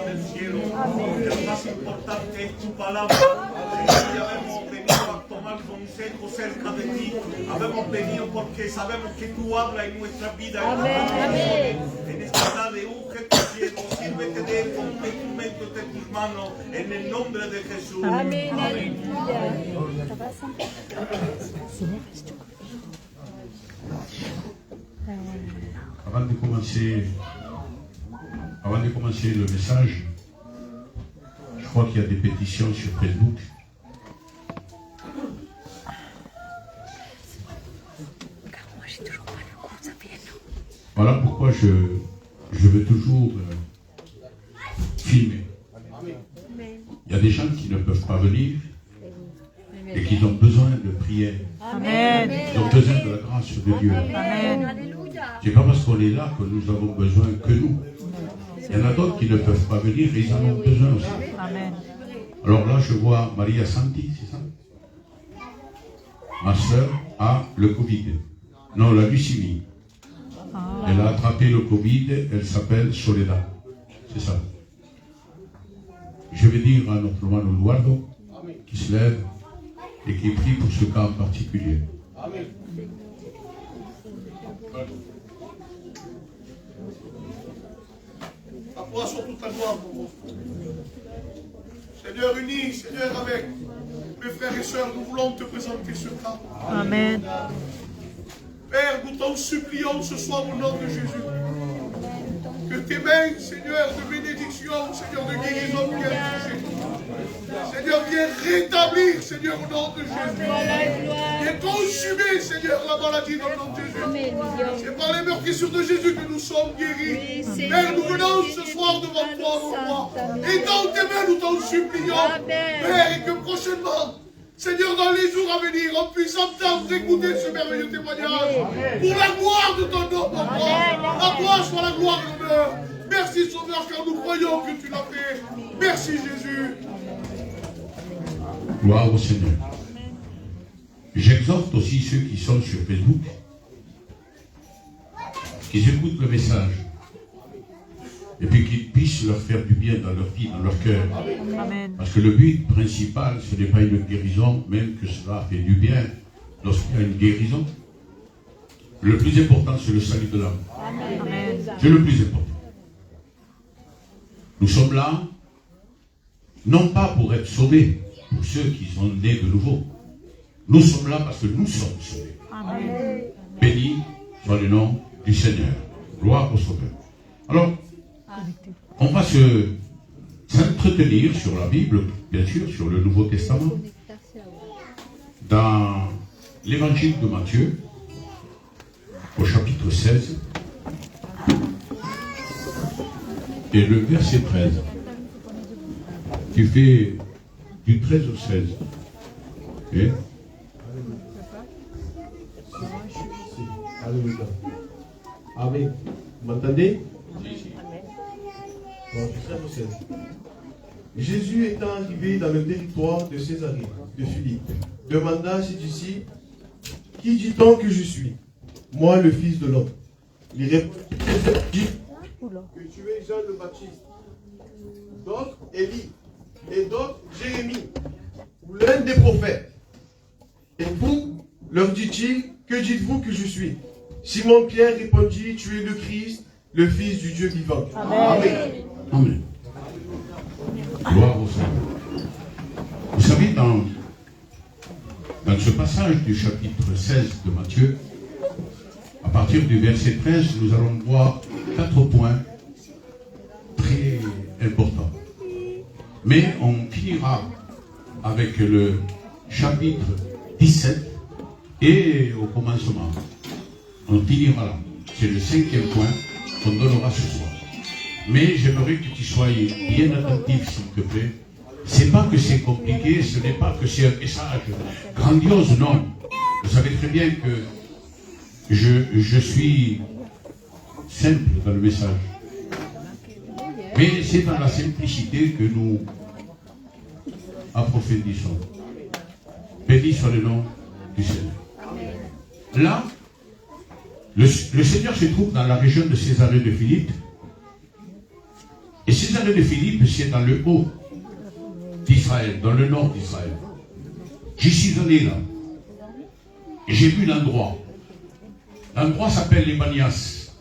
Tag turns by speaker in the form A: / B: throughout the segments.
A: del cielo, porque lo más importante es tu palabra. Señor, ya hemos venido a tomar consejo cerca de ti. Habemos venido porque sabemos que tú hablas en nuestra vida. En esta tarde, unge tu siervo, sírvete de él con un instrumento de tus manos, en el nombre de Jesús. Amén.
B: Avant de commencer le message, je crois qu'il y a des pétitions sur Facebook. Voilà pourquoi je veux toujours filmer. Il y a des gens qui ne peuvent pas venir et qui ont besoin de prière.
C: Amen.
B: Ils ont besoin de la grâce de Dieu. Ce n'est pas parce qu'on est là que nous avons besoin que nous. Il y en a d'autres qui ne peuvent pas venir et ils en ont besoin aussi.
C: Amen.
B: Alors là, je vois Maria Santi, c'est ça? Ma soeur a le Covid. Non, la leucémie. Elle a attrapé le Covid, elle s'appelle Soledad. C'est ça. Je vais dire à notre hermano Eduardo qui se lève et qui prie pour ce cas en particulier. Amen.
A: Apporte sur toute la gloire pour vous. Seigneur, unis, Seigneur, avec mes frères et sœurs, nous voulons te présenter ce cas.
C: Amen.
A: Père, nous t'en supplions ce soir au nom de Jésus. Que tes mains, Seigneur, de bénédiction, Seigneur, de guérison viennent toucher. Seigneur, viens rétablir, Seigneur, au nom de Jésus. Viens consumer, Seigneur, la maladie dans le nom de Jésus. C'est par les meurtrissures de Jésus que nous sommes guéris. Père, nous venons ce soir devant toi, mon roi. Et dans tes mains, nous t'en supplions. Père, et que prochainement, Seigneur, dans les jours à venir, on puisse entendre, écouter ce merveilleux témoignage. Pour la gloire de ton nom, mon roi. À toi soit la gloire et l'honneur. Merci, Sauveur, car nous croyons que tu l'as fait. Merci, Jésus.
B: Gloire au Seigneur. J'exhorte aussi ceux qui sont sur Facebook, qu'ils écoutent le message, et puis qu'ils puissent leur faire du bien dans leur vie, dans leur cœur.
C: Amen.
B: Parce que le but principal, ce n'est pas une guérison, même que cela fait du bien lorsqu'il y a une guérison. Le plus important, c'est le salut de l'âme. C'est le plus important. Nous sommes là, non pas pour être sauvés, pour ceux qui sont nés de nouveau. Nous sommes là parce que nous sommes sauvés.
C: Amen.
B: Béni soit le nom du Seigneur. Gloire au Sauveur. Alors, on va s'entretenir sur la Bible, bien sûr, sur le Nouveau Testament, dans l'évangile de Matthieu, au chapitre 16, et le verset 13. Tu fais du 13 au 16. Okay.
D: Alléluia. Amen. Vous m'entendez? Bon, du 13 au 16. Jésus étant arrivé dans le territoire de Césarée, de Philippe, demanda à ses disciples, qui dit-on que je suis? Moi, le Fils de l'homme. Il répondit, que tu es Jean le Baptiste, d'autres Élie, et d'autres Jérémie, ou l'un des prophètes. Et vous, leur dit-il, que dites-vous que je suis? Simon-Pierre répondit, tu es le Christ, le Fils du Dieu vivant. Amen.
B: Amen. Gloire au Seigneur. Vous savez, dans ce passage du chapitre 16 de Matthieu, à partir du verset 13, nous allons voir 4 points très importants. Mais on finira avec le chapitre 17 et au commencement. On finira là. C'est le 5e point qu'on donnera ce soir. Mais j'aimerais que tu sois bien attentif, s'il te plaît. C'est pas que c'est compliqué, ce n'est pas que c'est un message grandiose, non. Vous savez très bien que je suis simple dans le message. Mais c'est dans la simplicité que nous approfondissons. Béni soit le nom du Seigneur. Là, le Seigneur se trouve dans la région de Césarée de Philippe. Et ces Césarée de Philippe, c'est dans le haut d'Israël, dans le nord d'Israël. J'y suis allé là. Et j'ai vu l'endroit. L'endroit s'appelle les Banias.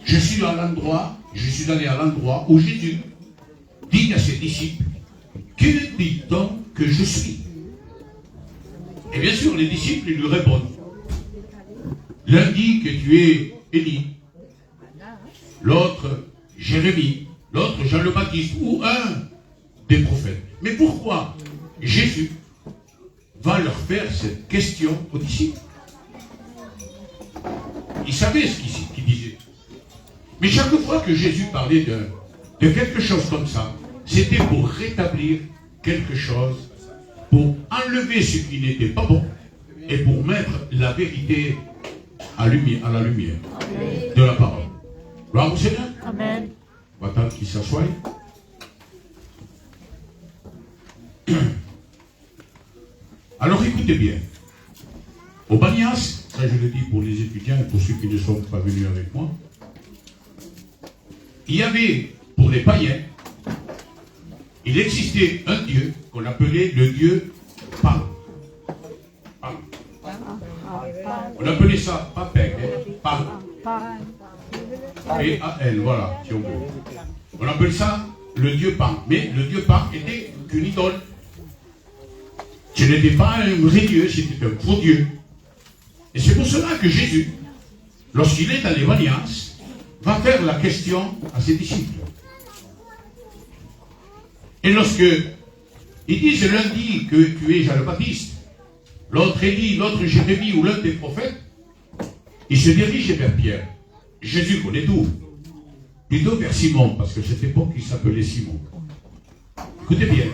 B: Je suis allé à l'endroit où Jésus dit à ses disciples, que dit-on que je suis? Et bien sûr, les disciples lui répondent. L'un dit que tu es Élie, l'autre Jérémie, l'autre Jean le Baptiste, ou un des prophètes. Mais pourquoi Jésus va leur faire cette question aux disciples? Il savait ce qu'il disait. Mais chaque fois que Jésus parlait de quelque chose comme ça, c'était pour rétablir quelque chose, pour enlever ce qui n'était pas bon et pour mettre la vérité à la lumière de la parole. Gloire au Seigneur.
C: Amen.
B: On va attendre qu'il s'assoie. Alors écoutez bien. Au Banias, ça je le dis pour les étudiants et pour ceux qui ne sont pas venus avec moi, il y avait, pour les païens, il existait un dieu qu'on appelait le dieu Pan. Pan. On appelait ça pas Peg, Pan. P-A-L, voilà, si on veut. On appelle ça le dieu Pan. Mais le dieu Pan était qu'une idole. Ce n'était pas un vrai dieu, c'était un faux dieu. Et c'est pour cela que Jésus, lorsqu'il est dans les Banias, va faire la question à ses disciples. Et lorsque ils disent l'un dit que tu es Jean le Baptiste, l'autre Élie, l'autre Jérémie ou l'un des prophètes, il se dirige vers Pierre. Jésus connaît tout. Plutôt vers Simon, parce que cette époque il s'appelait Simon. Écoutez bien,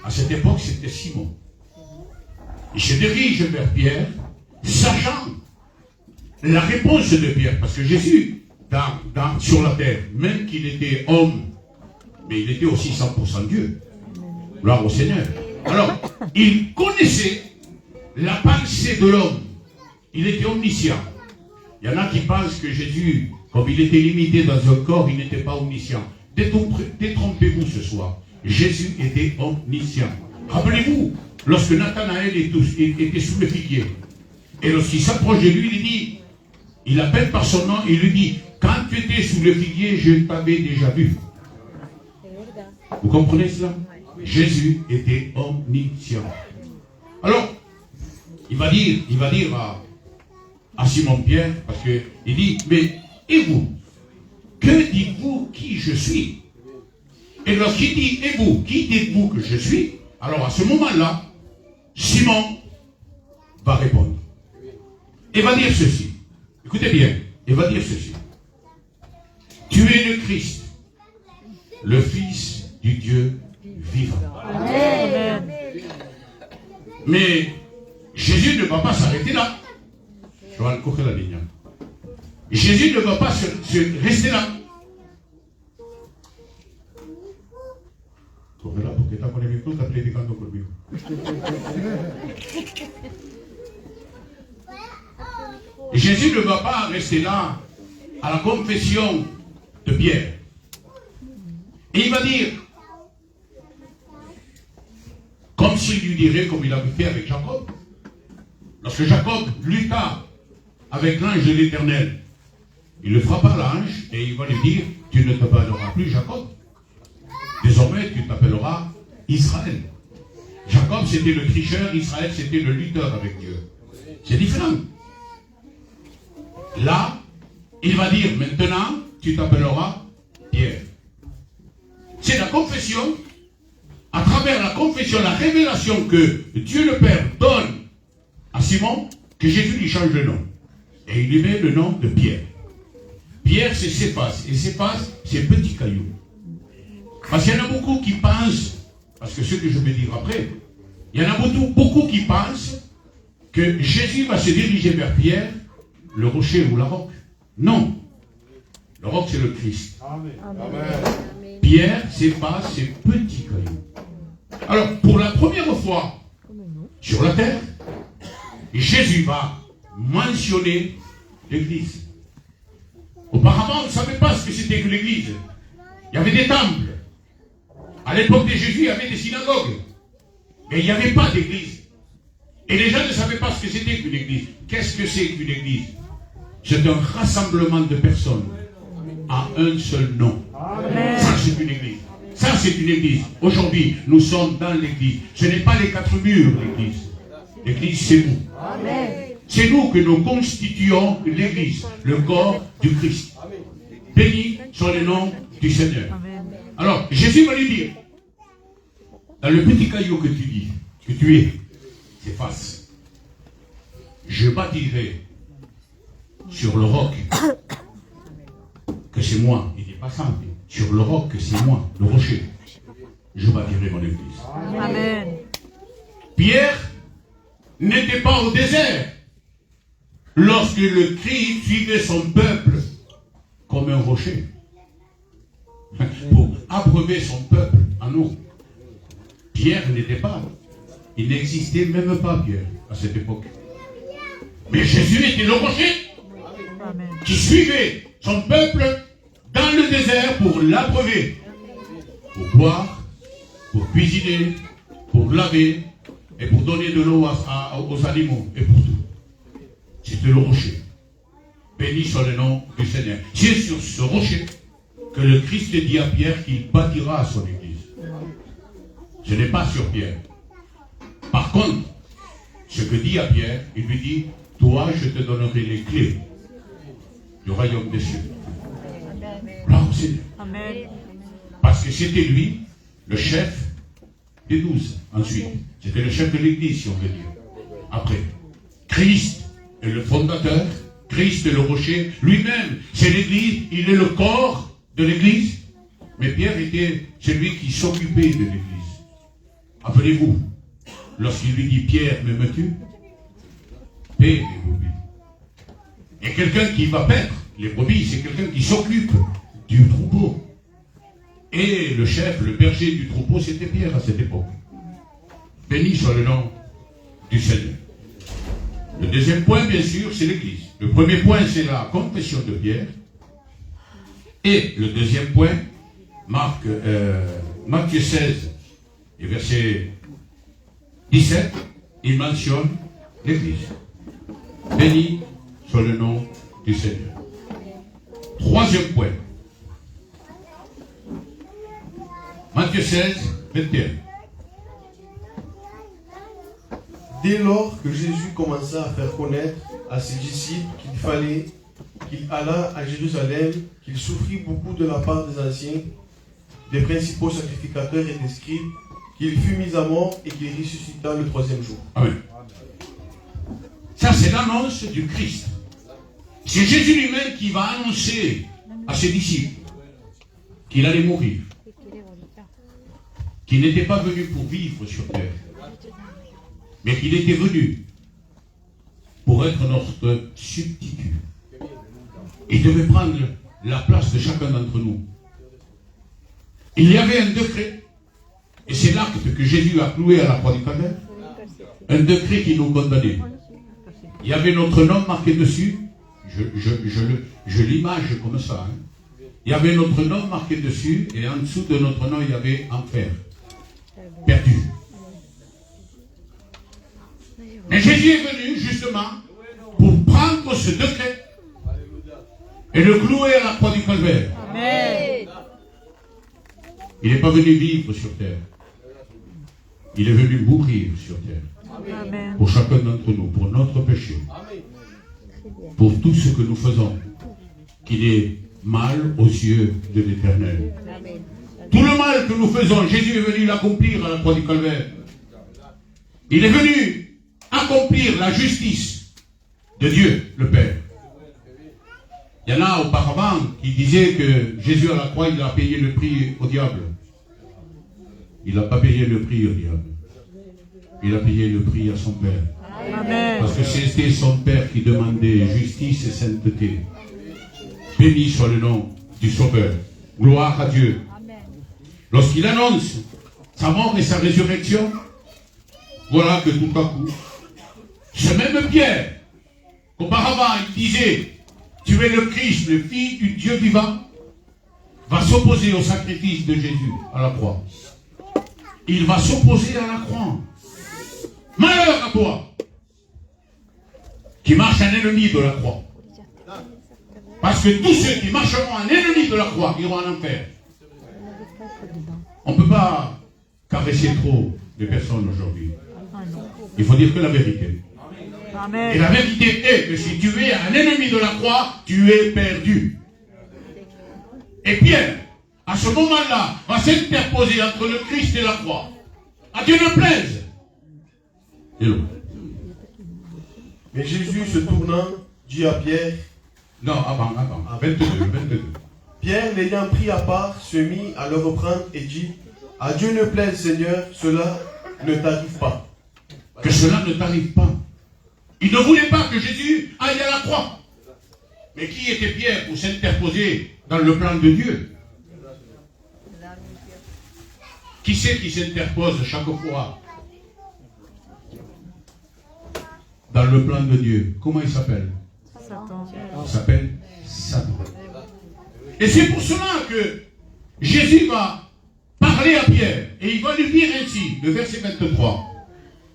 B: à cette époque c'était Simon. Il se dirige vers Pierre, sachant la réponse de Pierre, parce que Jésus, sur la terre, même qu'il était homme, mais il était aussi 100% Dieu. Gloire au Seigneur. Alors, il connaissait la pensée de l'homme. Il était omniscient. Il y en a qui pensent que Jésus, comme il était limité dans un corps, il n'était pas omniscient. Détrompez-vous ce soir. Jésus était omniscient. Rappelez-vous, lorsque Nathanaël était sous le figuier, et lorsqu'il s'approche de lui, il dit, il l'appelle par son nom, il lui dit, quand tu étais sous le figuier, je t'avais déjà vu. Vous comprenez cela? Jésus était omniscient. Alors, il va dire à Simon-Pierre, parce qu'il dit, mais et vous? Que dites-vous qui je suis? Et lorsqu'il dit, et vous, qui dites-vous que je suis? Alors à ce moment-là, Simon va répondre. Et va dire ceci. Écoutez bien, il va dire ceci. Tu es le Christ, le Fils du Dieu vivant.
C: Amen.
B: Mais Jésus ne va pas s'arrêter là. Je vais courir la ligne. Jésus ne va pas rester là. Correla porque está con el micro, está predicando conmigo. Jésus ne va pas rester là à la confession de Pierre. Et il va dire, comme s'il lui dirait, comme il avait fait avec Jacob, lorsque Jacob lutta avec l'ange de l'Éternel, il le frappa l'ange et il va lui dire, tu ne t'appelleras plus Jacob. Désormais, tu t'appelleras Israël. Jacob, c'était le tricheur, Israël, c'était le lutteur avec Dieu. C'est différent. Là, il va dire, maintenant, tu t'appelleras Pierre. C'est la confession, à travers la confession, la révélation que Dieu le Père donne à Simon, que Jésus lui change le nom. Et il lui met le nom de Pierre. Pierre, c'est Céphas. Et Céphas, c'est petit caillou. Parce qu'il y en a beaucoup qui pensent, parce que ce que je vais dire après, il y en a beaucoup qui pensent que Jésus va se diriger vers Pierre, le rocher ou la roque. Non. Le roc, c'est le Christ. Amen. Pierre, c'est pas ces petits cailloux. Alors, pour la première fois sur la terre, Jésus va mentionner l'Église. Auparavant, on ne savait pas ce que c'était que l'Église. Il y avait des temples. À l'époque de Jésus, il y avait des synagogues. Mais il n'y avait pas d'église. Et les gens ne savaient pas ce que c'était qu'une église. Qu'est-ce que c'est qu'une église? C'est un rassemblement de personnes à un seul nom.
C: Amen.
B: Ça, c'est une église. Ça, c'est une église. Aujourd'hui, nous sommes dans l'église. Ce n'est pas les quatre murs, l'église. L'église, c'est nous. C'est nous que nous constituons l'église, le corps du Christ. Béni soit le nom du Seigneur.
C: Amen.
B: Alors, Jésus va lui dire, dans le petit caillou que tu dis, que tu es, c'est face. Je bâtirai sur le roc que c'est moi. Il n'est pas simple. Sur le roc que c'est moi, le rocher. Je bâtirai mon église.
C: Amen.
B: Pierre n'était pas au désert lorsque le Christ suivait son peuple comme un rocher pour abreuver son peuple en eau. Pierre n'était pas. Il n'existait même pas, Pierre, à cette époque. Mais Jésus était le rocher
C: Amen.
B: qui suivait son peuple dans le désert pour l'abreuver, pour boire, pour cuisiner, pour laver et pour donner de l'eau aux animaux et pour tout. C'était le rocher. Béni soit le nom du Seigneur. C'est sur ce rocher que le Christ dit à Pierre qu'il bâtira son église. Ce n'est pas sur Pierre. Par contre, ce que dit à Pierre, il lui dit, toi je te donnerai les clés du royaume des cieux. Là, au Seigneur.
C: Amen.
B: Parce que c'était lui, le chef des 12. Ensuite, c'était le chef de l'église, si on veut dire. Après, Christ est le fondateur, Christ est le rocher, lui-même, c'est l'église, il est le corps de l'église. Mais Pierre était celui qui s'occupait de l'église. Appelez-vous, lorsqu'il lui dit, Pierre, m'aimes-tu? Paix les brebis. Et quelqu'un qui va paître les brebis, c'est quelqu'un qui s'occupe du troupeau. Et le chef, le berger du troupeau, c'était Pierre à cette époque. Béni soit le nom du Seigneur. Le deuxième point, bien sûr, c'est l'église. Le premier point, c'est la confession de Pierre. Et le deuxième point, Matthieu 16, et verset 17, il mentionne l'église. Béni soit le nom du Seigneur. Troisième point. Matthieu 16, 21.
D: Dès lors que Jésus commença à faire connaître à ses disciples qu'il alla à Jérusalem, qu'il souffrit beaucoup de la part des anciens, des principaux sacrificateurs et des scribes, qu'il fut mis à mort et qu'il ressuscita le troisième jour.
B: Amen. Ça, c'est l'annonce du Christ. C'est Jésus lui-même qui va annoncer à ses disciples qu'il allait mourir, qu'il n'était pas venu pour vivre sur terre, mais qu'il était venu pour être notre substitut. Il devait prendre la place de chacun d'entre nous. Il y avait un décret, et c'est l'acte que Jésus a cloué à la croix du Calvaire, un décret qui nous condamnait. Il y avait notre nom marqué dessus, je l'image comme ça. Hein. Il y avait notre nom marqué dessus, et en dessous de notre nom, il y avait enfer, perdu. Mais Jésus est venu justement pour prendre ce décret et le clouer à la croix du Calvaire.
C: Amen.
B: Il n'est pas venu vivre sur terre. Il est venu mourir sur terre.
C: Amen.
B: Pour chacun d'entre nous, pour notre péché. Pour tout ce que nous faisons, qu'il est mal aux yeux de l'Éternel. Tout le mal que nous faisons, Jésus est venu l'accomplir à la croix du Calvaire. Il est venu accomplir la justice de Dieu, le Père. Il y en a auparavant qui disaient que Jésus à la croix, il a payé le prix au diable. Il n'a pas payé le prix au diable. Il a payé le prix à son Père.
C: Amen.
B: Parce que c'était son Père qui demandait justice et sainteté. Béni soit le nom du Sauveur. Gloire à Dieu. Lorsqu'il annonce sa mort et sa résurrection, voilà que tout à coup, ce même Pierre, qu'auparavant il disait, tu es le Christ, le Fils du Dieu vivant, va s'opposer au sacrifice de Jésus à la croix. Il va s'opposer à la croix. Malheur à toi qui marche un ennemi de la croix. Parce que tous ceux qui marcheront un ennemi de la croix iront en enfer. On ne peut pas caresser trop les personnes aujourd'hui. Il faut dire que la vérité.
C: Amen.
B: Et la vérité est que si tu es un ennemi de la croix, tu es perdu. Et Pierre, à ce moment-là, va s'interposer entre le Christ et la croix. À Dieu ne plaise. Hello.
D: Mais Jésus, se tournant, dit à Pierre,
B: Non, avant, 22.
D: Pierre, l'ayant pris à part, se mit à le reprendre et dit, à Dieu ne plaise, Seigneur, cela ne t'arrive pas.
B: Que cela ne t'arrive pas. Il ne voulait pas que Jésus aille à la croix. Mais qui était Pierre pour s'interposer dans le plan de Dieu? Qui c'est qui s'interpose chaque fois dans le plan de Dieu? Comment il s'appelle?
C: Satan.
B: Il s'appelle Satan. Et c'est pour cela que Jésus va parler à Pierre. Et il va lui dire ainsi, le verset 23.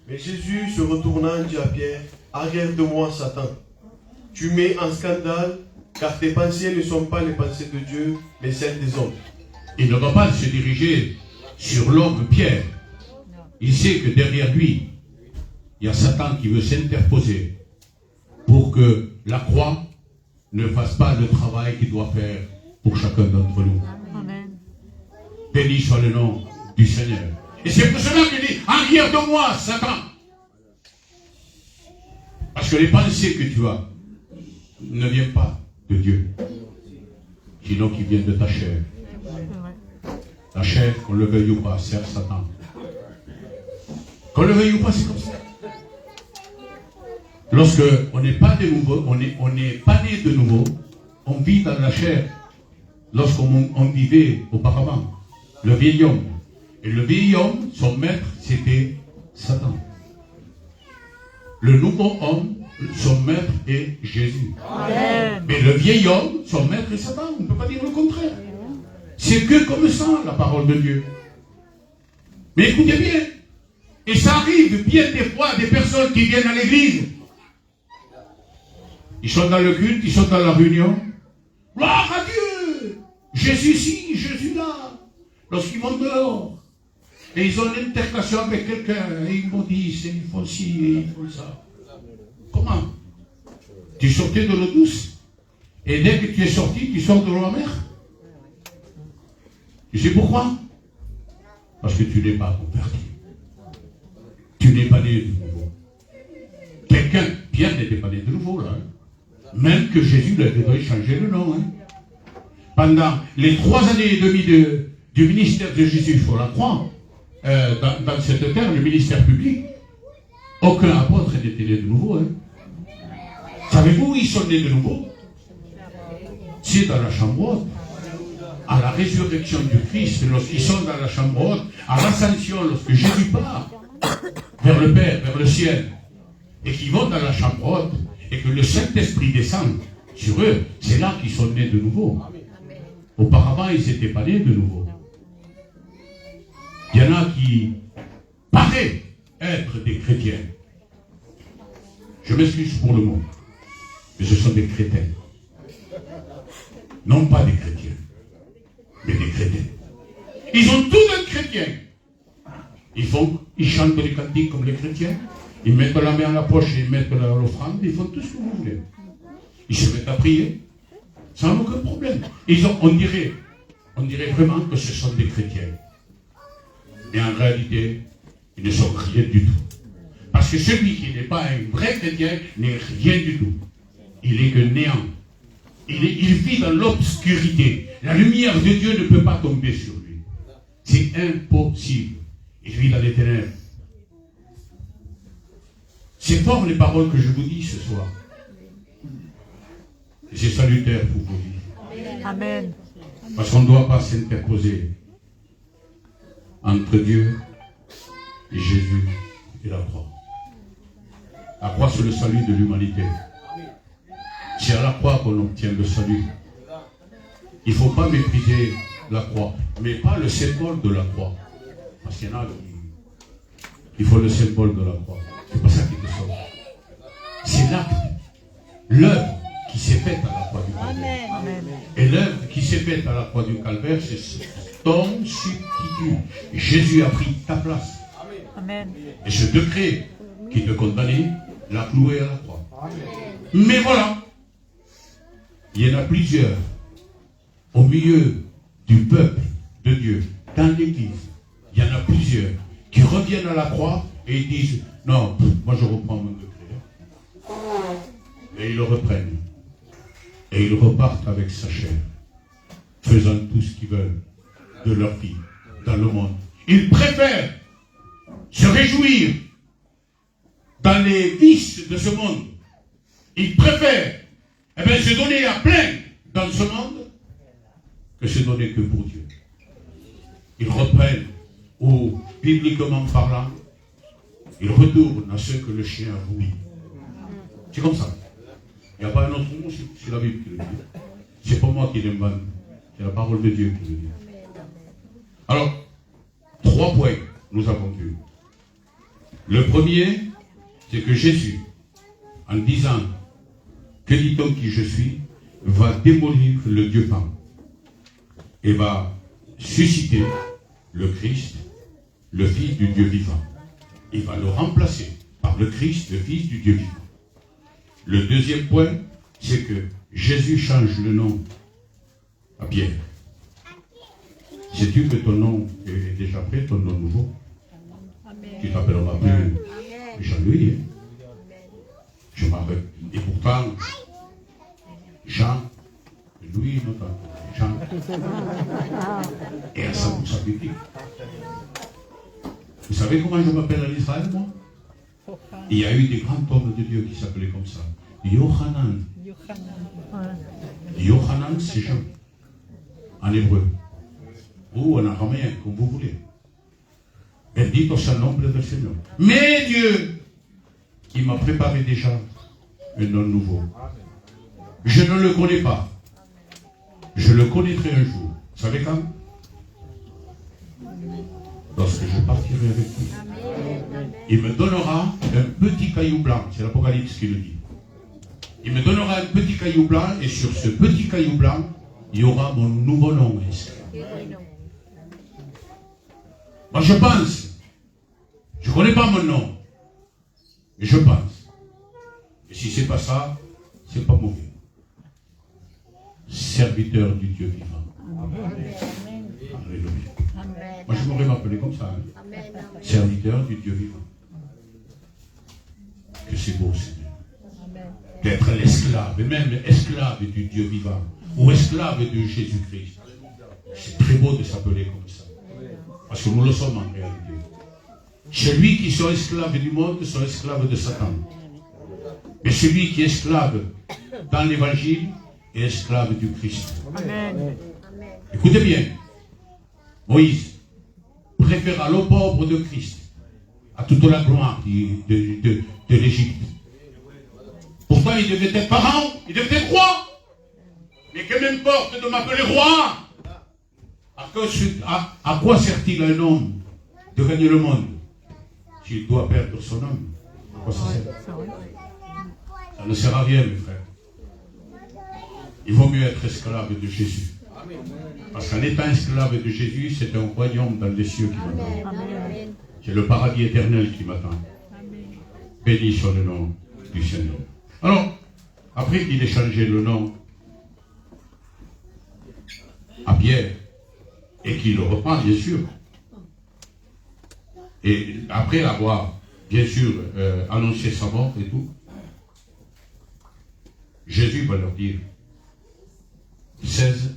D: Mais Jésus, se retournant, dit à Pierre, arrière de moi, Satan. Tu mets en scandale, car tes pensées ne sont pas les pensées de Dieu, mais celles des hommes.
B: Il ne va pas se diriger sur l'homme Pierre. Il sait que derrière lui, il y a Satan qui veut s'interposer pour que la croix ne fasse pas le travail qu'il doit faire pour chacun d'entre nous.
C: Amen.
B: Béni soit le nom du Seigneur. Et c'est pour cela qu'il dit, arrière de moi, Satan. Parce que les pensées que tu as ne viennent pas de Dieu, sinon qui viennent de ta chair. La chair, qu'on le veuille ou pas, sert Satan. Qu'on le veuille ou pas, c'est comme ça. Lorsque on n'est pas de nouveau, on n'est pas né de nouveau, on vit dans la chair. Lorsqu'on vivait auparavant, le vieil homme. Et le vieil homme, son maître, c'était Satan. Le nouveau homme, son maître est Jésus.
C: Amen.
B: Mais le vieil homme, son maître est Satan. On ne peut pas dire le contraire. C'est que comme ça, la parole de Dieu. Mais écoutez bien. Et ça arrive bien des fois, des personnes qui viennent à l'église. Ils sont dans le culte, ils sont dans la réunion. Gloire à Dieu! Jésus ici, Jésus là. Lorsqu'ils vont dehors. Et ils ont une intercation avec quelqu'un. Et ils maudissent, et ils font ci, et ils font ça. Comment? Tu sortais de l'eau douce. Et dès que tu es sorti, tu sors de l'eau amère. Tu sais pourquoi? Parce que tu n'es pas converti. Tu n'es pas né de nouveau. Quelqu'un, Pierre n'était pas né de nouveau là. Même que Jésus lui avait changé le nom. Pendant les 3 années et demie du ministère de Jésus sur la croix, dans cette terre, le ministère public, aucun apôtre n'était né de nouveau. Savez-vous où ils sont nés de nouveau? C'est dans la chambre haute. À la résurrection du Christ, lorsqu'ils sont dans la chambre haute, à l'ascension, lorsque Jésus part vers le Père, vers le ciel, et qu'ils vont dans la chambre haute, et que le Saint-Esprit descend sur eux, c'est là qu'ils sont nés de nouveau. Auparavant, ils n'étaient pas nés de nouveau. Il y en a qui paraissent être des chrétiens. Je m'excuse pour le mot, mais ce sont des chrétiens. Non pas des chrétiens, mais des chrétiens. Ils ont tout d'un chrétien. Ils chantent les cantiques comme les chrétiens. Ils mettent la main à la poche et ils mettent l'offrande. Ils font tout ce que vous voulez. Ils se mettent à prier sans aucun problème. On dirait vraiment que ce sont des chrétiens. Mais en réalité, ils ne sont rien du tout. Parce que celui qui n'est pas un vrai chrétien n'est rien du tout. Il est que néant. Il vit dans l'obscurité. La lumière de Dieu ne peut pas tomber sur lui. C'est impossible. Il vit dans les ténèbres. C'est fort les paroles que je vous dis ce soir. Et c'est salutaire pour vos vies.
C: Amen.
B: Parce qu'on ne doit pas s'interposer entre Dieu et Jésus et la croix. La croix, c'est le salut de l'humanité. C'est à la croix qu'on obtient le salut. Il ne faut pas mépriser la croix, mais pas le symbole de la croix. Parce qu'il y en a qui font le symbole de la croix. C'est pas ça qui te sauve. C'est l'acte, l'œuvre qui s'est faite à la croix du Calvaire.
C: Amen.
B: Et l'œuvre qui s'est faite à la croix du Calvaire, c'est ton substitut. Jésus a pris ta place.
C: Amen.
B: Et ce décret qui te condamnait l'a cloué à la croix. Mais voilà, il y en a plusieurs au milieu du peuple de Dieu, dans l'église. Il y en a plusieurs qui reviennent à la croix et ils disent non, moi je reprends mon décret. Et ils le reprennent. Et ils repartent avec sa chair, faisant tout ce qu'ils veulent de leur vie dans le monde. Ils préfèrent se réjouir dans les vices de ce monde. Ils préfèrent se donner à plein dans ce monde que se donner que pour Dieu. Ils reprennent, ou bibliquement parlant, ils retournent à ce que le chien a vomi. C'est comme ça. Il n'y a pas un autre mot, c'est la Bible qui le dit. C'est pas moi qui l'invente. C'est la parole de Dieu qui le dit. Alors, 3 points nous avons vus. Le premier, c'est que Jésus, en disant que dit-on qui je suis, va démolir le Dieu Père et va susciter le Christ, le Fils du Dieu vivant. Il va le remplacer par le Christ, le Fils du Dieu vivant. Le deuxième point, c'est que Jésus change le nom à Pierre. Sais-tu que ton nom est déjà prêt, ton nom nouveau? Amen. Tu t'appelleras plus Jean-Louis. Hein? Je m'appelle. Et pourtant, Jean, Louis, notre Jean, est à 100% biblique. Vous savez comment je m'appelle en Israël, moi? Il y a eu des grands hommes de Dieu qui s'appelaient comme ça. Yohanan. Yohanan, c'est Jean. En hébreu. Ou en araméen, comme vous voulez. Bendito sea el nombre del Seigneur. Mais Dieu, il m'a préparé déjà un nom nouveau. Je ne le connais pas. Je le connaîtrai un jour. Vous savez quand? Lorsque je partirai avec lui. Il me donnera un petit caillou blanc. C'est l'Apocalypse qui le dit. Il me donnera un petit caillou blanc et sur ce petit caillou blanc, il y aura mon nouveau nom inscrit. Moi je pense, je ne connais pas mon nom, mais je pense. Et si ce n'est pas ça, ce n'est pas mauvais. Serviteur du Dieu vivant. Alléluia. Moi je m'aurais m'appeler comme ça. Hein. Serviteur du Dieu vivant. Que c'est beau, Seigneur. D'être l'esclave, et même esclave du Dieu vivant, ou esclave de Jésus-Christ. C'est très beau de s'appeler comme ça. Parce que nous le sommes en réalité. Celui qui sont esclaves du monde sont esclaves de Satan. Mais celui qui est esclave dans l'évangile est esclave du Christ. Amen. Écoutez bien. Moïse préféra l'opprobre de Christ à toute la gloire de l'Égypte. Pourtant, il devait être parent, il devait être roi. Mais que m'importe de m'appeler roi? À quoi sert-il à un homme de gagner le monde s'il doit perdre son homme? À quoi ça sert? Ça ne sert à rien, mes frères. Il vaut mieux être esclave de Jésus. Parce qu'en étant esclave de Jésus, c'est un royaume dans les cieux qui m'attend. C'est le paradis éternel qui m'attend. Béni soit le nom du Seigneur. Alors, après qu'il ait changé le nom à Pierre, et qu'il le reprend, bien sûr, et après avoir, bien sûr, annoncé sa mort et tout, Jésus va leur dire, 16,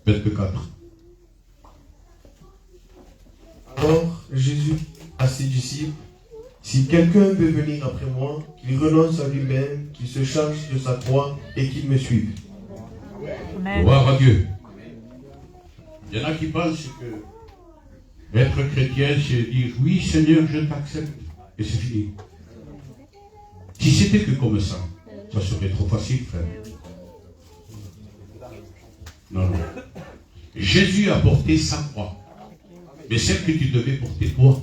B: verset 4.
D: Alors Jésus à ses disciples, si quelqu'un veut venir après moi, qu'il renonce à lui-même, qu'il se charge de sa croix et qu'il me suive.
B: Gloire à Dieu. Il y en a qui pensent que être chrétien, c'est dire oui Seigneur, je t'accepte, et c'est fini. Si c'était que comme ça serait trop facile, frère. Non, non. Jésus a porté sa croix, mais celle que tu devais porter toi.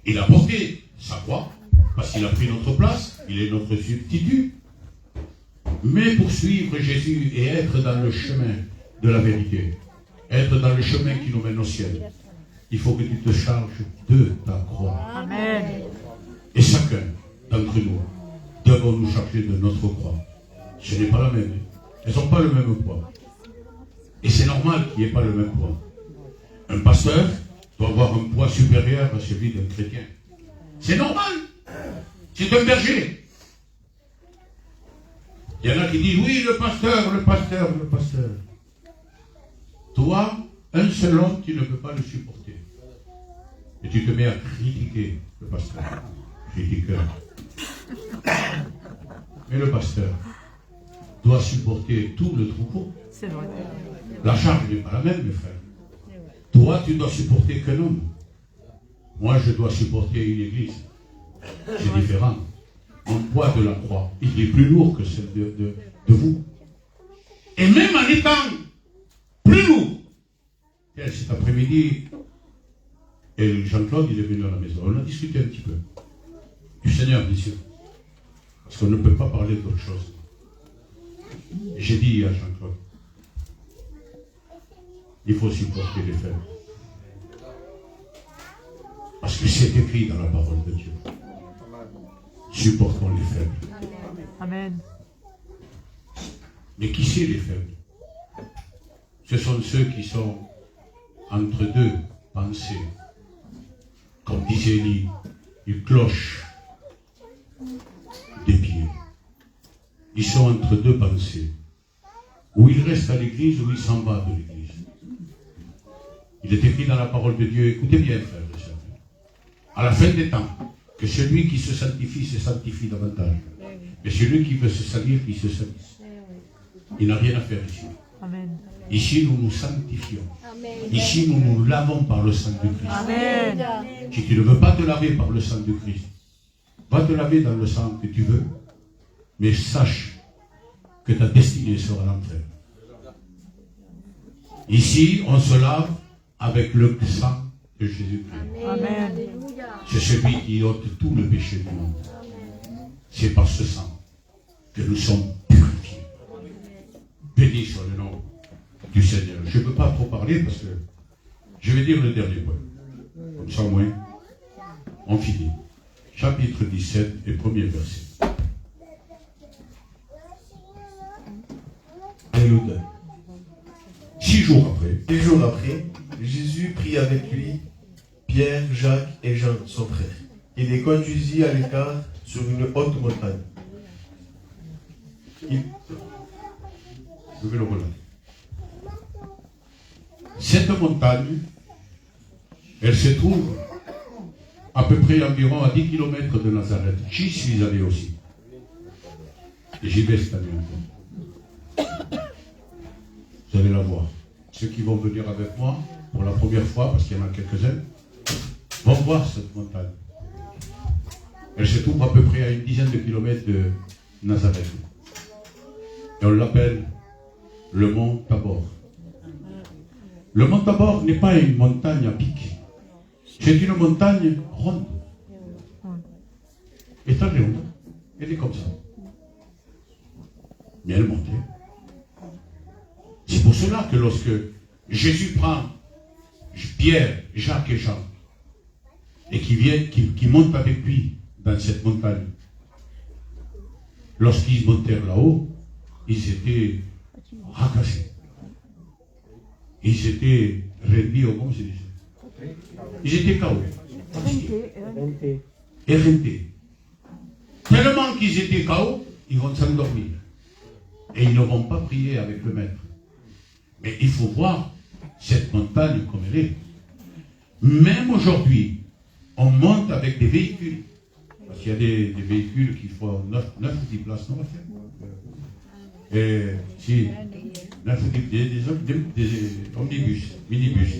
B: Il a porté sa croix, parce qu'il a pris notre place, il est notre substitut. Mais pour suivre Jésus et être dans le chemin de la vérité, être dans le chemin qui nous mène au ciel, il faut que tu te charges de ta croix.
C: Amen.
B: Et chacun d'entre nous devons nous charger de notre croix. Ce n'est pas la même. Elles n'ont pas le même poids. Et c'est normal qu'il n'y ait pas le même poids. Un pasteur doit avoir un poids supérieur à celui d'un chrétien. C'est normal. C'est un berger. Il y en a qui disent, oui, le pasteur, le pasteur, le pasteur. Toi, un seul homme, tu ne peux pas le supporter. Et tu te mets à critiquer le pasteur. Critiqueur. Mais le pasteur doit supporter tout le troupeau.
C: C'est vrai.
B: La charge n'est pas la même, mes frères. Toi, tu dois supporter qu'un homme. Moi, je dois supporter une église. C'est différent. Mon poids de la croix, il est plus lourd que celle de vous. Et même en étant plus lourd. Et cet après-midi, et Jean-Claude, il est venu à la maison. On a discuté un petit peu du Seigneur, bien sûr. Parce qu'on ne peut pas parler d'autre chose. J'ai dit à Jean-Claude, il faut supporter les faibles. Parce que c'est écrit dans la parole de Dieu. Supportons les faibles.
C: Amen.
B: Mais qui c'est les faibles? Ce sont ceux qui sont entre deux pensées. Comme disait Élie, ils clochent des pieds. Ils sont entre deux pensées. Ou ils restent à l'église ou ils s'en vont de l'église. Il est écrit dans la parole de Dieu, écoutez bien, frères et sœurs, à la fin des temps, que celui qui se sanctifie davantage. Et celui qui veut se salir, qui se salisse. Il n'a rien à faire ici.
C: Amen.
B: Ici, nous nous sanctifions. Ici, nous nous lavons par le sang de Christ.
C: Amen.
B: Si tu ne veux pas te laver par le sang de Christ, va te laver dans le sang que tu veux, mais sache que ta destinée sera l'enfer. Ici, on se lave avec le sang de Jésus-Christ.
C: Amen.
B: C'est celui qui ôte tout le péché du monde. C'est par ce sang que nous sommes purifiés. Béni soit le nom du Seigneur. Je ne peux pas trop parler parce que je vais dire le dernier point. Comme ça, au moins, on finit. Chapitre 17 et premier verset.
D: Alléluia.
B: 6 jours après,
D: 6 jours après, Jésus prit avec lui Pierre, Jacques et Jean, son frère. Il les conduisit à l'écart sur une haute montagne.
B: je vais le relater. Cette montagne, elle se trouve à peu près environ à 10 km de Nazareth. J'y suis allé aussi. Et j'y vais cette année encore. Vous allez la voir. Ceux qui vont venir avec moi pour la première fois, parce qu'il y en a quelques-uns, vont voir cette montagne. Elle se trouve à peu près à une dizaine de kilomètres de Nazareth. Et on l'appelle le mont Tabor. Le mont Tabor n'est pas une montagne à pic. C'est une montagne ronde. Et très ronde. Elle est comme ça. Mais elle montait. C'est pour cela que lorsque Jésus prend Pierre, Jacques et Jean, et qui montent avec lui dans cette montagne, lorsqu'ils montèrent là-haut, ils étaient racassés. Ils étaient réduits au, comment c'est dit? Ils étaient KO. Éreintés. Tellement qu'ils étaient KO, ils vont s'endormir. Et ils ne vont pas prier avec le maître. Mais il faut voir cette montagne comme elle est. Même aujourd'hui, on monte avec des véhicules. Parce qu'il y a des véhicules qui font 9 ou 10 places, non, et si, 9 ou 10, des omnibus, minibus.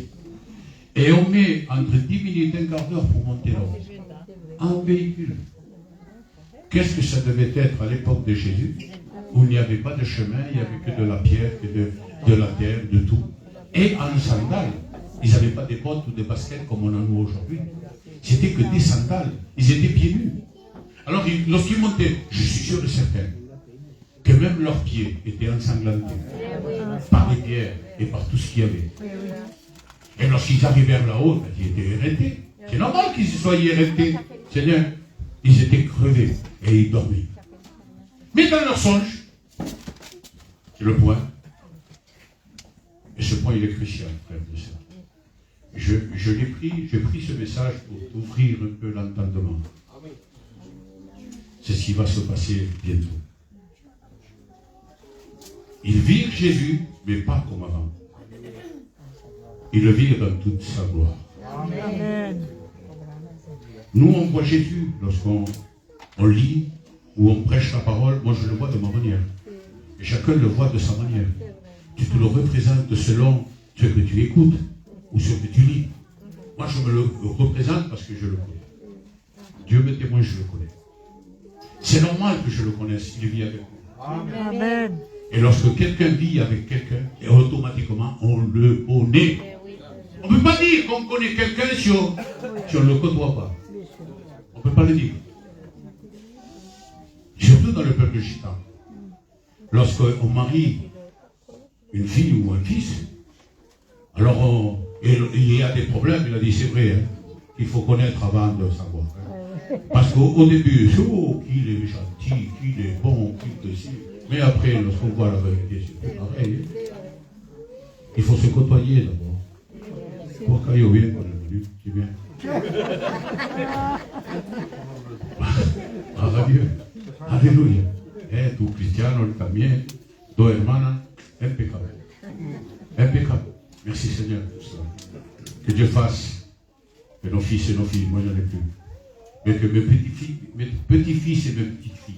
B: Et on met entre 10 minutes et un quart d'heure pour monter là-haut. En véhicule. Qu'est-ce que ça devait être à l'époque de Jésus, où il n'y avait pas de chemin, il n'y avait que de la pierre, de la terre, de tout, et en sandales. Ils n'avaient pas des bottes ou des baskets comme on en a nous aujourd'hui. C'était que des sandales. Ils étaient pieds nus. Alors, lorsqu'ils montaient, je suis sûr et certain que même leurs pieds étaient ensanglantés par les pierres et par tout ce qu'il y avait. Et lorsqu'ils arrivèrent là-haut, ils étaient éreintés. C'est normal qu'ils soient éreintés. Seigneur, ils étaient crevés et ils dormaient. Mais dans leur songe, c'est le point. Et ce point, il est crucial, frère et sœur. J'ai pris ce message pour t'ouvrir un peu l'entendement. C'est ce qui va se passer bientôt. Ils virent Jésus, mais pas comme avant. Ils le virent dans toute sa gloire.
C: Amen.
B: Nous, on voit Jésus lorsqu'on lit ou on prêche la parole. Moi, je le vois de ma manière. Et chacun le voit de sa manière. Tu te le représentes selon ce que tu écoutes ou ce que tu lis. Moi, je me le représente parce que je le connais. Dieu me témoigne, je le connais. C'est normal que je le connaisse. Il vit avec moi.
C: Amen.
B: Et lorsque quelqu'un vit avec quelqu'un, et automatiquement, on le connaît. On ne peut pas dire qu'on connaît quelqu'un si on ne le côtoie pas. On ne peut pas le dire. Surtout dans le peuple gitan. Lorsqu'on marie une fille ou un fils, alors il y a des problèmes. Il a dit, c'est vrai, hein, il faut connaître avant de savoir. Hein. Parce qu'au début, c'est qu'il est gentil, qu'il est bon, qu'il est... Mais après, lorsqu'on voit la vérité, c'est pareil. Il faut se côtoyer d'abord. Pour qu'il y ait bien qu'on est venu, c'est bien. Dieu. Alléluia. Tu cristiano, le también, dos hermanas, impeccable. Impeccable. Merci Seigneur pour cela. Que Dieu fasse que nos fils et nos filles, moi j'en ai plus, mais que mes petits-fils et mes petites-filles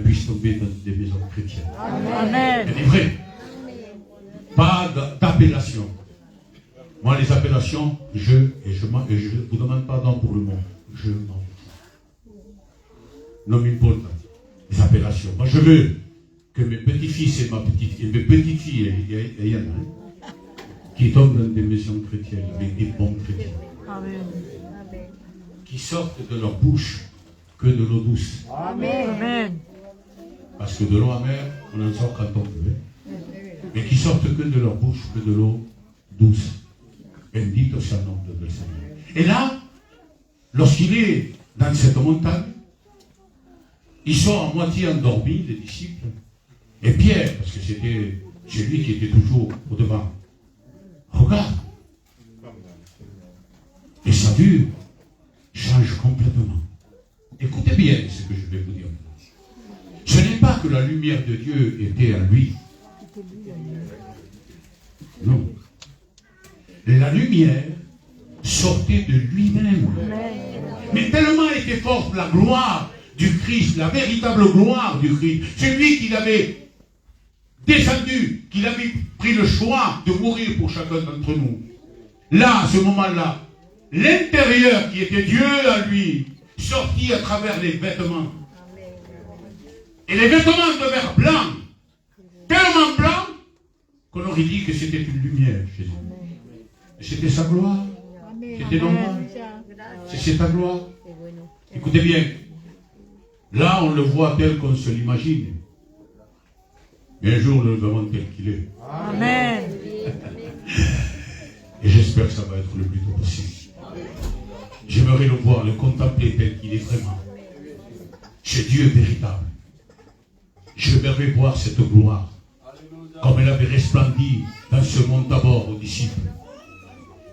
B: puissent tomber dans des maisons chrétiennes.
C: Amen.
B: C'est vrai. Pas d'appellation. Moi, les appellations, je vous demande pardon pour le mot. Je m'en fous. Non m'importe. Les appellations. Moi, je veux que mes petits-fils et mes petites-filles, il y en a, qui tombent dans des maisons chrétiennes, avec des bons chrétiens.
C: Amen.
B: Qui sortent de leur bouche que de l'eau douce.
C: Amen.
B: Parce que de l'eau amère, on en sort quand on veut. Mais qui sortent que de leur bouche que de l'eau douce. Bendito soit le nom de Seigneur. Et là, lorsqu'il est dans cette montagne, ils sont à moitié endormis, les disciples. Et Pierre, parce que c'était celui qui était toujours au devant, regarde. Et sa vue change complètement. Écoutez bien ce que je vais vous dire. Ce n'est pas que la lumière de Dieu était en lui. Non. La lumière sortait de lui-même. Mais tellement était forte la gloire du Christ, la véritable gloire du Christ, celui qui l'avait descendu, qui avait pris le choix de mourir pour chacun d'entre nous. Là, à ce moment-là, l'intérieur qui était Dieu à lui, sortit à travers les vêtements. Et les vêtements devinrent blancs, tellement blancs, qu'on aurait dit que c'était une lumière chez lui. Et c'était sa gloire. C'était normal. C'est sa gloire. Écoutez bien. Là, on le voit tel qu'on se l'imagine. Mais un jour, le verrons tel qu'il est.
C: Amen.
B: Et j'espère que ça va être le plus tôt possible. J'aimerais le voir, le contempler tel qu'il est vraiment. C'est Dieu véritable. J'aimerais voir cette gloire comme elle avait resplendi dans ce monde d'abord aux disciples.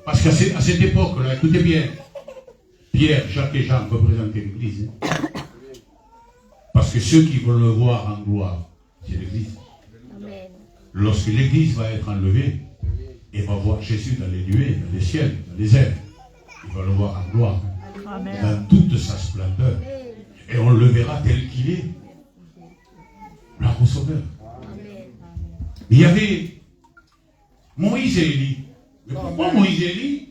B: Parce qu'à cette époque-là, écoutez bien, Pierre, Jacques et Jean représentaient l'Église. Parce que ceux qui veulent le voir en gloire, c'est l'Église. Lorsque l'Église va être enlevée, et va voir Jésus dans les nuées, dans les ciels, dans les airs, il va le voir en gloire, dans toute sa splendeur. Et on le verra tel qu'il est. Gloire au Sauveur. Il y avait Moïse et Élie. Mais pourquoi Moïse et Élie?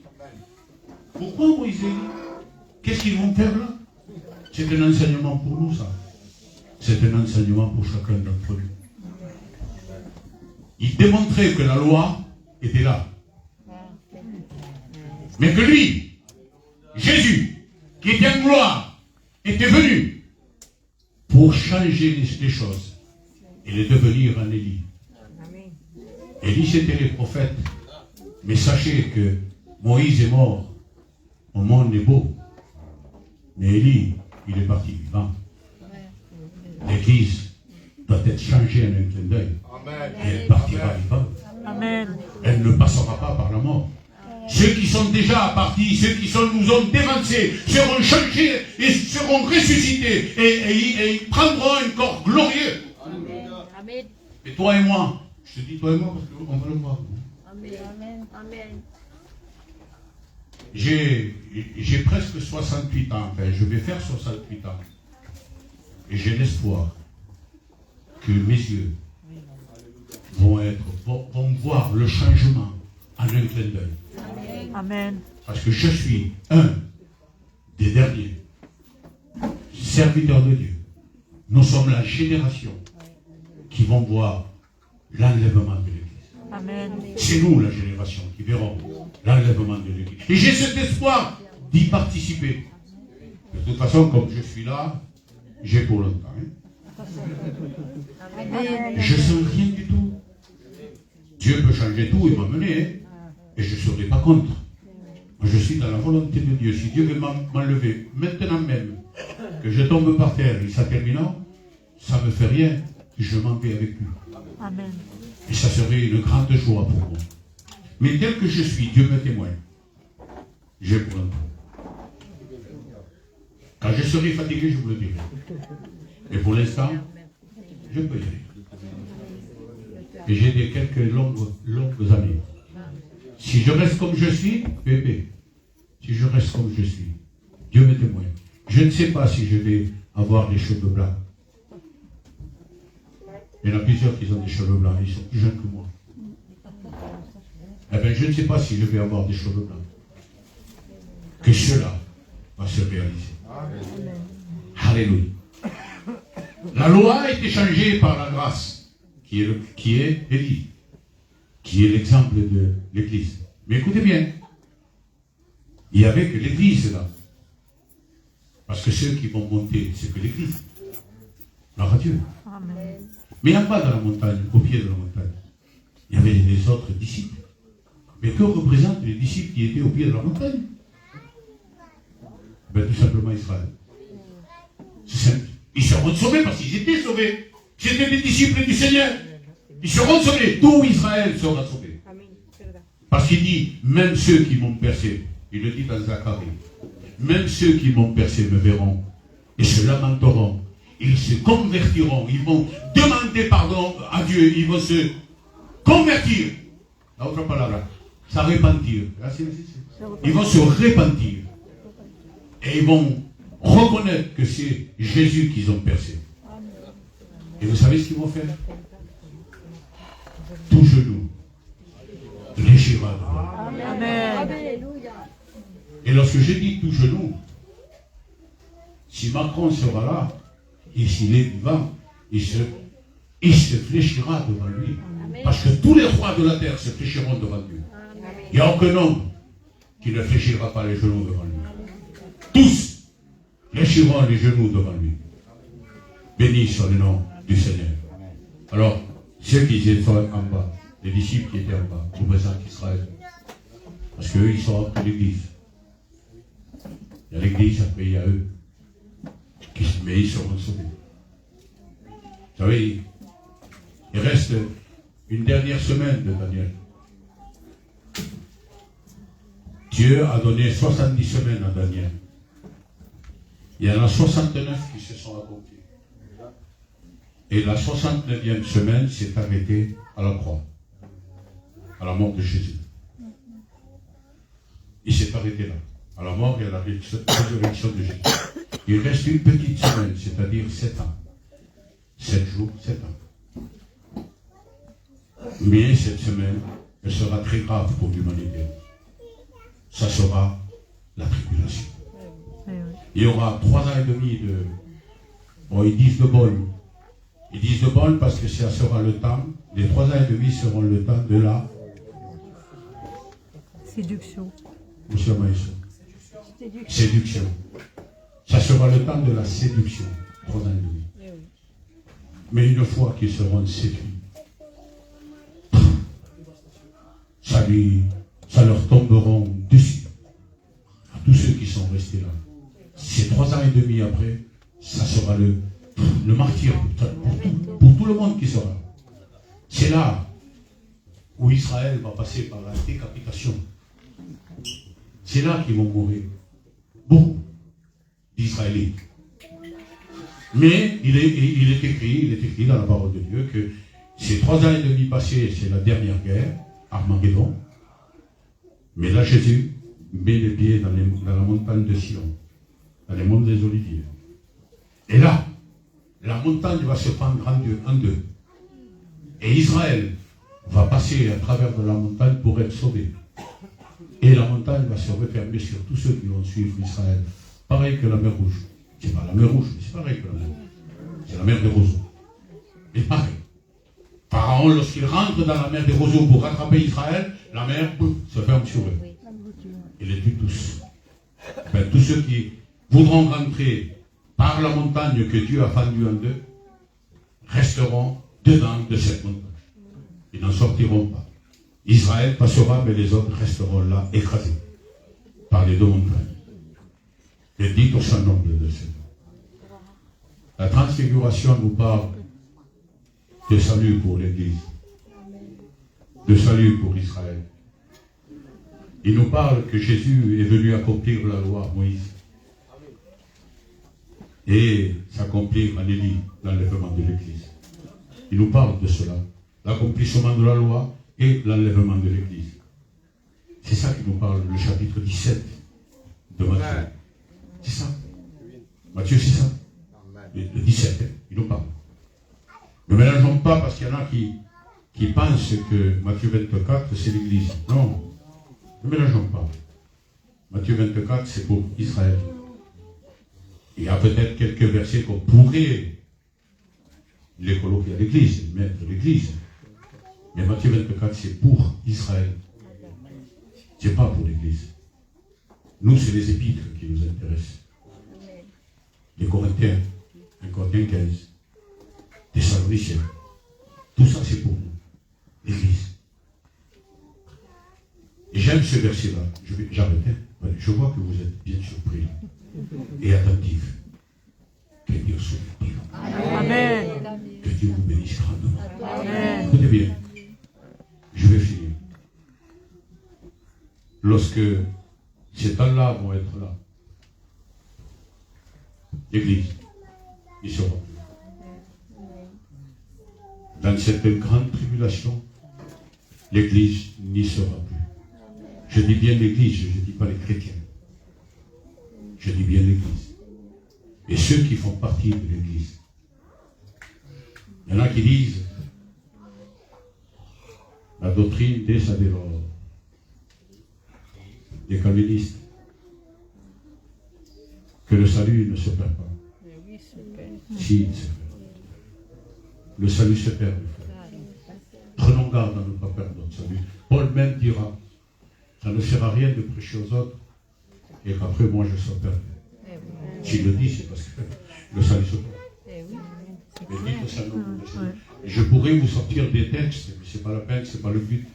B: Pourquoi Moïse et Élie? Qu'est-ce qu'ils vont faire là? C'est un enseignement pour nous, ça. C'est un enseignement pour chacun d'entre nous. il démontrait que la loi était là. Mais que lui, Jésus, qui était en gloire, était venu pour changer les choses et les devenir un Élie. Élie, c'était les prophètes. Mais sachez que Moïse est mort. Au monde est beau. Mais Élie, il est parti vivant. L'Église doit être changée en un clin d'œil. Et elle partira vivante.
C: Amen.
B: Elle ne passera pas par la mort. Ceux qui sont déjà partis, ceux qui nous ont dévancés, seront changés et seront ressuscités. Et ils prendront un corps glorieux.
E: Amen.
B: Et toi et moi, je te dis toi et moi parce qu'on va le voir.
E: Amen. Amen.
B: J'ai presque 68 ans, enfin je vais faire 68 ans. Et j'ai l'espoir que mes yeux vont voir le changement en un clin d'œil.
C: Amen.
B: Parce que je suis un des derniers serviteurs de Dieu. Nous sommes la génération qui vont voir l'enlèvement de l'Église.
C: Amen.
B: C'est nous la génération qui verrons l'enlèvement de l'Église. Et j'ai cet espoir d'y participer. De toute façon, comme je suis là, j'ai pour longtemps. Je ne sens rien du tout. Dieu peut changer tout et m'amener. Et je ne serai pas contre. Moi, je suis dans la volonté de Dieu. Si Dieu veut m'enlever maintenant même, que je tombe par terre et ça terminant, ça ne me fait rien. Je m'en vais avec lui.
C: Amen.
B: Et ça serait une grande joie pour moi. Mais tel que je suis, Dieu me témoigne. J'ai pour longtemps. Quand je serai fatigué, je vous le dirai. Mais pour l'instant, je peux y aller. Et j'ai quelques longues années. Si je reste comme je suis, bébé, si je reste comme je suis, Dieu me témoigne. Je ne sais pas si je vais avoir des cheveux blancs. Il y en a plusieurs qui ont des cheveux blancs, ils sont plus jeunes que moi. Eh bien, je ne sais pas si je vais avoir des cheveux blancs. Que cela va se réaliser. Alléluia. La loi a été changée par la grâce, qui est Élie, qui est l'exemple de l'Église. Mais écoutez bien, il n'y avait que l'Église là. Parce que ceux qui vont monter, c'est que l'Église. Gloire à Dieu.
C: Amen.
B: Mais en bas de la montagne, au pied de la montagne, il y avait les autres disciples. Mais que représentent les disciples qui étaient au pied de la montagne? Ben, tout simplement Israël. C'est simple. Ils seront sauvés parce qu'ils étaient sauvés. C'était des disciples du Seigneur. Ils seront sauvés. Tout Israël sera sauvé. Parce qu'il dit, même ceux qui m'ont percé, il le dit dans Zacharie, même ceux qui m'ont percé me verront et se lamenteront. Ils se convertiront. Ils vont demander pardon à Dieu. Ils vont se convertir. L'autre parole, ça repentir. Ils vont se repentir. Et ils vont reconnaître que c'est Jésus qu'ils ont percé. Et vous savez ce qu'ils vont faire? Tout genou fléchira devant lui.
C: Amen.
B: Et lorsque je dis tout genou, si Macron sera là, et s'il est vivant, il se fléchira devant lui. Parce que tous les rois de la terre se fléchiront devant lui. Il n'y a aucun homme qui ne fléchira pas les genoux devant lui. Tous fléchiront les genoux devant lui. Béni soit le nom du Seigneur. Alors, ceux qui étaient en bas, les disciples qui étaient en bas, représentent Israël. Parce qu'eux, ils sont entre l'Église. Il y a l'Église, après il y a eux. Mais ils seront sauvés. Vous savez, il reste une dernière semaine de Daniel. Dieu a donné 70 semaines à Daniel. Il y en a 69 qui se sont accomplies. Et la 69e semaine s'est arrêtée à la croix, à la mort de Jésus. Il s'est arrêté là, à la mort et à la résurrection de Jésus. Il reste une petite semaine, c'est-à-dire 7 ans. 7 jours, 7 ans. Mais cette semaine, elle sera très grave pour l'humanité. Ça sera la tribulation. Il y aura 3 ans et demi de... Bon, ils disent de bol. Ils disent de bol parce que ça sera le temps, Les 3 ans et demi seront le temps de la
C: Séduction.
B: Monsieur Maïs. Séduction. Ça sera le temps de la séduction. 3 ans et demi. Mais une fois qu'ils seront séduits, ça leur tomberont dessus. À tous ceux qui sont restés là. Ces 3 ans et demi après, ça sera le martyr pour tout le monde qui sera. C'est là où Israël va passer par la décapitation. C'est là qu'ils vont mourir. Beaucoup d'Israélites. Mais il est écrit dans la parole de Dieu que ces 3 ans et demi passés, c'est la dernière guerre, Armageddon. Mais là, Jésus met les pieds dans la montagne de Sion, dans les monts des Oliviers. Et là, la montagne va se prendre en deux. Et Israël va passer à travers de la montagne pour être sauvé. Et la montagne va se refermer sur tous ceux qui vont suivre Israël. Pareil que la mer Rouge. C'est pas la mer Rouge, mais c'est pareil que la mer Rouge. C'est la mer des roseaux. Mais pareil. Pharaon, lorsqu'il rentre dans la mer des roseaux pour rattraper Israël, la mer se ferme sur eux. Il les tue tous. Enfin, tous ceux qui voudront rentrer par la montagne que Dieu a fendue en deux, resteront dedans de cette montagne. Ils n'en sortiront pas. Israël passera, mais les autres resteront là, écrasés par les 2 montagnes. Et dites au sein noble de Seigneur. La transfiguration nous parle de salut pour l'Église, de salut pour Israël. Il nous parle que Jésus est venu accomplir la loi Moïse et s'accomplir en Élie, l'enlèvement de l'Église. Il nous parle de cela, l'accomplissement de la loi et l'enlèvement de l'Église. C'est ça qui nous parle, le chapitre 17 de Matthieu. C'est ça. Matthieu, c'est ça. Le 17, il nous parle. Ne mélangeons pas, parce qu'il y en a qui pensent que Matthieu 24, c'est l'Église. Non. Ne mélangeons pas. Matthieu 24, c'est pour Israël. Il y a peut-être quelques versets qu'on pourrait les coloquer à l'Église, mettre l'Église. Mais Matthieu 24, c'est pour Israël. Ce n'est pas pour l'Église. Nous, c'est les épîtres qui nous intéressent. Les Corinthiens, 1 Corinthiens 15, Thessaloniciens. Tout ça, c'est pour nous, l'Église. Et j'aime ce verset-là. J'arrête. Je vois que vous êtes bien surpris et attentifs. Que Dieu soit vivant.
C: Amen.
B: Que Dieu vous bénisse grandement.
C: Amen.
B: Écoutez bien. Je vais finir. Lorsque ces temps-là vont être là, l'Église, il sera plus. Dans cette grande tribulation, l'Église n'y sera plus. Je dis bien l'Église, je ne dis pas les chrétiens. Je dis bien l'Église. Et ceux qui font partie de l'Église. Il y en a qui disent la doctrine des Sadélors, des calvinistes, que le salut ne se perd pas. Si, il se perd. Le salut se perd. Prenons garde à ne pas perdre notre salut. Paul même dira, ça ne sert à rien de prêcher aux autres et qu'après moi je sois perdu. S'il le dit, c'est parce que le salut se perd. Mais dites au salut. Je pourrais vous sortir des textes, mais ce n'est pas la peine, ce n'est pas le but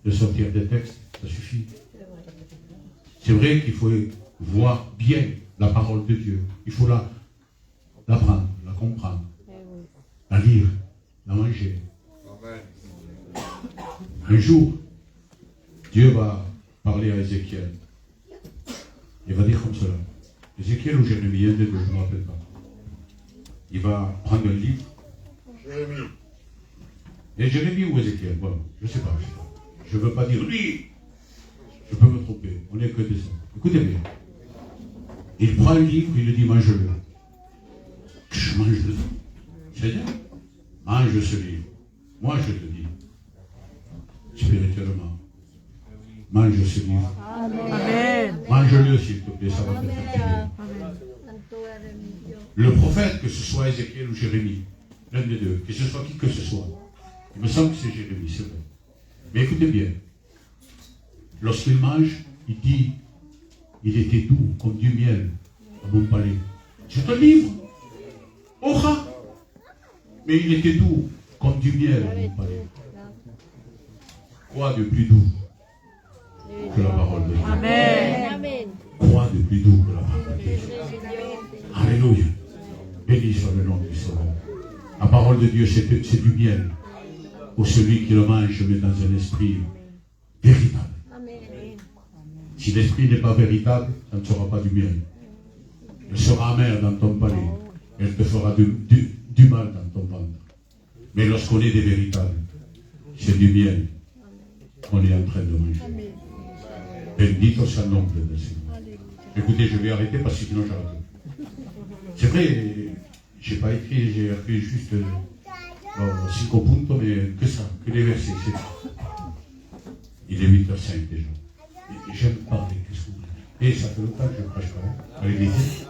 B: de sortir des textes, ça suffit. C'est vrai qu'il faut voir bien la parole de Dieu. Il faut l'apprendre, la comprendre, la lire, la manger. Un jour, Dieu va parler à Ézéchiel. Il va dire comme cela. Ézéchiel ou Jérémie, un des deux, je ne me rappelle pas. Il va prendre un livre. Jérémie. Et Jérémie ou Ézéchiel, bon, je ne sais pas. Je ne veux pas dire lui. Je peux me tromper. On n'est que des hommes. Écoutez bien. Il prend un livre, il lui dit mange-le. Je mange le. Seigneur, mange ce livre. Moi je te dis, spirituellement, mange ce livre.
C: Amen.
B: Mange-le s'il te plaît, ça va te faire plaisir. Le prophète, que ce soit Ézéchiel ou Jérémie, l'un des deux, que ce soit qui que ce soit, Il me semble que c'est Jérémie, c'est vrai. Mais écoutez bien. Lorsqu'il mange, il dit, il était doux comme du miel à mon palais. Je te livre. Oha. Mais il était doux comme du miel à mon palais. Quoi de plus doux que la parole de Dieu?
C: Amen.
E: Amen.
B: Quoi de plus doux que la parole de Dieu? Alléluia. Béni soit le nom du Sauveur. La parole de Dieu, c'est du miel. Pour celui qui le mange, mais dans un esprit véritable.
E: Amen.
B: Si l'esprit n'est pas véritable, ça ne sera pas du miel. Elle sera amère dans ton palais. Elle te fera du mal dans ton ventre. Mais lorsqu'on est des véritables, c'est du miel qu'on est en train de manger. Bendito sea el nombre del Seigneur. Écoutez, je vais arrêter parce que sinon j'arrête. C'est vrai, j'ai pas écrit, j'ai appris juste 5 puntos, mais que ça, que les versets, c'est tout. Il est 8h05 déjà. Et j'aime parler, qu'est-ce que vous voulez. Et ça fait longtemps que je ne prêche pas à l'église.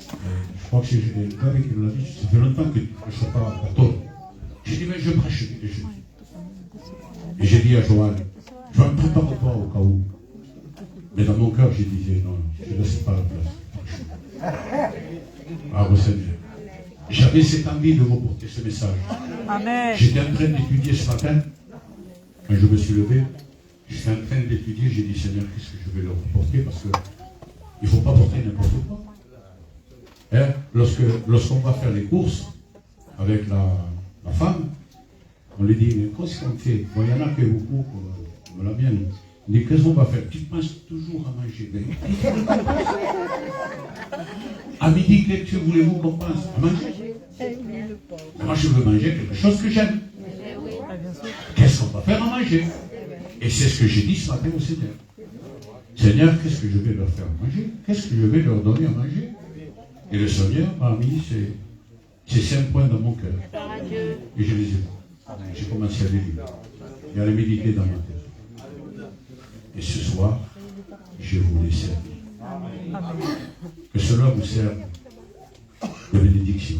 B: Je crois que c'est le gars qui me l'a dit, ça fait longtemps que je ne prêche pas à tort. J'ai dit, mais je prêche quelque chose. Et j'ai dit à Joanne, Joanne, prépare-toi au cas où. Mais dans mon cœur, je disais, non, je ne laisse pas la place. Ah, au Seigneur. J'avais cette envie de vous porter ce message.
C: Amen.
B: J'étais en train d'étudier ce matin. Quand je me suis levé, j'étais en train d'étudier. J'ai dit, Seigneur, qu'est-ce que je vais leur porter? Parce qu'il ne faut pas porter n'importe quoi. Hein? Lorsqu'on va faire les courses avec la femme, on lui dit, mais qu'est-ce qu'on fait? Bon, il y en a qui beaucoup, comme la mienne. On dit, qu'est-ce qu'on va faire? Tu penses toujours à manger. À midi, qu'est-ce que voulez-vous qu'on pense? À manger. Moi, je veux manger quelque chose que j'aime. Qu'est-ce qu'on va faire à manger? Et c'est ce que j'ai dit ce matin au Seigneur. Seigneur, qu'est-ce que je vais leur faire manger? Qu'est-ce que je vais leur donner à manger? Et le Seigneur m'a mis ces 5 points dans mon cœur. Et je les ai. J'ai commencé à les lire et à les méditer dans ma tête. Et ce soir, je vous les servir. Que cela vous serve de bénédiction.